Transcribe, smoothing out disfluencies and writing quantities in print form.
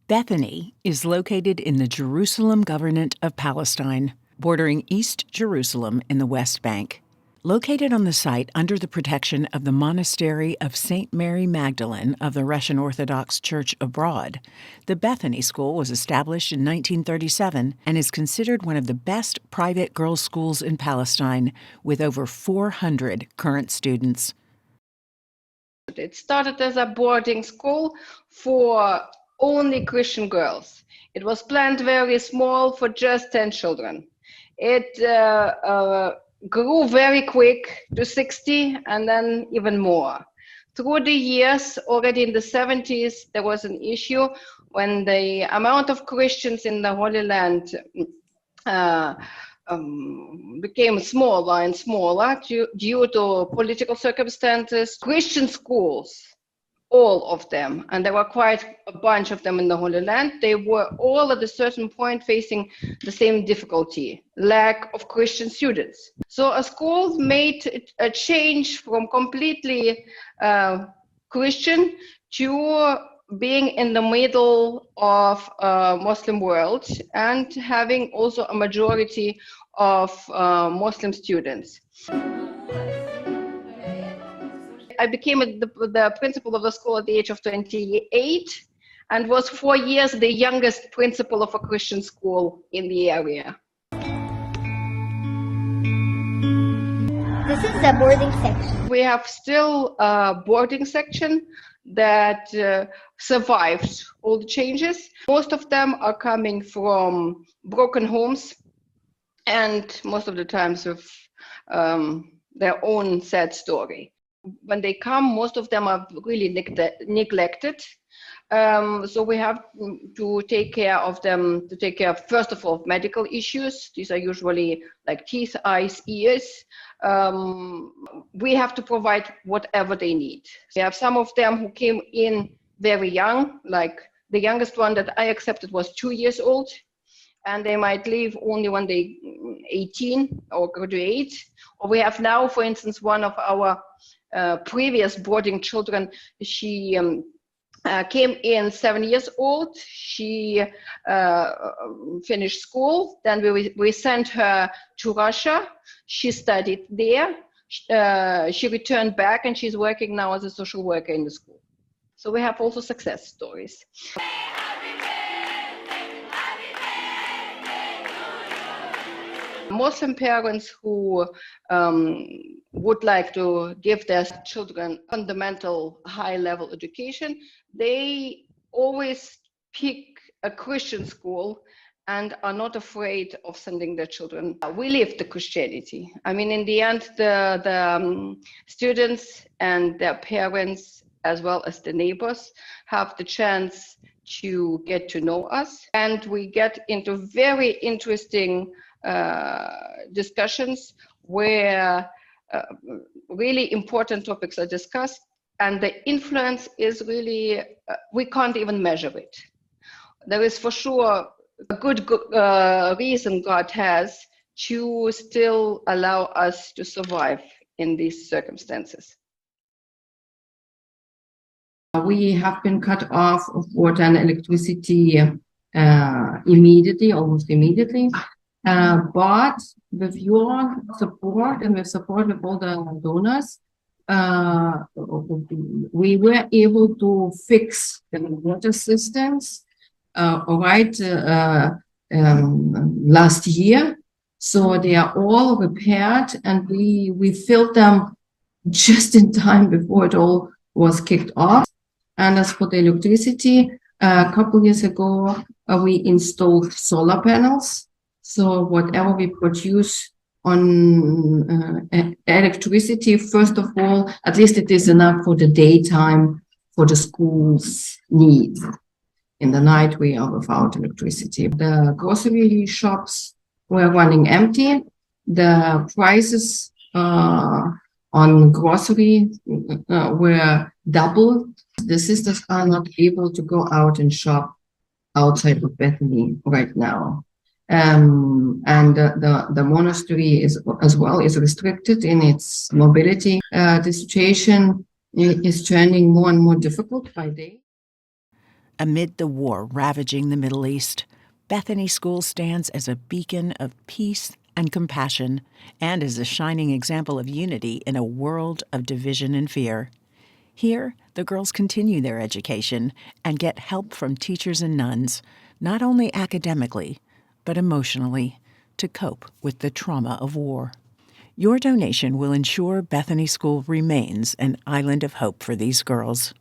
Bethany is located in the Jerusalem Governorate of Palestine, bordering East Jerusalem in the West Bank. Located on the site under the protection of the Monastery of St. Mary Magdalene of the Russian Orthodox Church abroad, the Bethany School was established in 1937 and is considered one of the best private girls' schools in Palestine, with over 400 current students. It started as a boarding school for only Christian girls. It was planned very small for just 10 children. It grew very quick to 60 and then even more. Through the years, already in the 70s, there was an issue when the amount of Christians in the Holy Land became smaller and smaller due to political circumstances. Christian schools, all of them, and there were quite a bunch of them in the Holy Land, they were all at a certain point facing the same difficulty, lack of Christian students. So a school made a change from completely Christian to being in the middle of Muslim world and having also a majority of Muslim students. I became the principal of the school at the age of 28 and was 4 years the youngest principal of a Christian school in the area. This is the boarding section. We have still a boarding section that survived all the changes. Most of them are coming from broken homes and most of the times with their own sad story. When they come, most of them are really neglected. So we have to take care of them, to take care of, first of all, medical issues. These are usually like teeth, eyes, ears. We have to provide whatever they need. We have some of them who came in very young, like the youngest one that I accepted was 2 years old, and they might leave only when they're 18 or graduate. Or we have now, for instance, one of our previous boarding children, she came in 7 years old. She finished school. Then we sent her to Russia. She studied there. She returned back and she's working now as a social worker in the school. So we have also success stories. Muslim parents who would like to give their children fundamental high-level education, they always pick a Christian school and are not afraid of sending their children. We live the Christianity. I mean, in the end, the students and their parents, as well as the neighbors, have the chance to get to know us. And we get into very interesting discussions where really important topics are discussed, and the influence is really, we can't even measure it. There is for sure a good reason God has to still allow us to survive in these circumstances. We have been cut off of water and electricity immediately, almost immediately. But with your support and with support of all the donors, we were able to fix the water systems last year. So they are all repaired, and we filled them just in time before it all was kicked off. And as for the electricity, a couple years ago, we installed solar panels. So whatever we produce on electricity, first of all, at least it is enough for the daytime for the school's needs. In the night, we are without electricity. The grocery shops were running empty. The prices on grocery were doubled. The sisters are not able to go out and shop outside of Bethany right now. And the monastery is restricted in its mobility. The situation is turning more and more difficult by day. Amid the war ravaging the Middle East, Bethany School stands as a beacon of peace and compassion and as a shining example of unity in a world of division and fear. Here, the girls continue their education and get help from teachers and nuns, not only academically, but emotionally, to cope with the trauma of war. Your donation will ensure Bethany School remains an island of hope for these girls.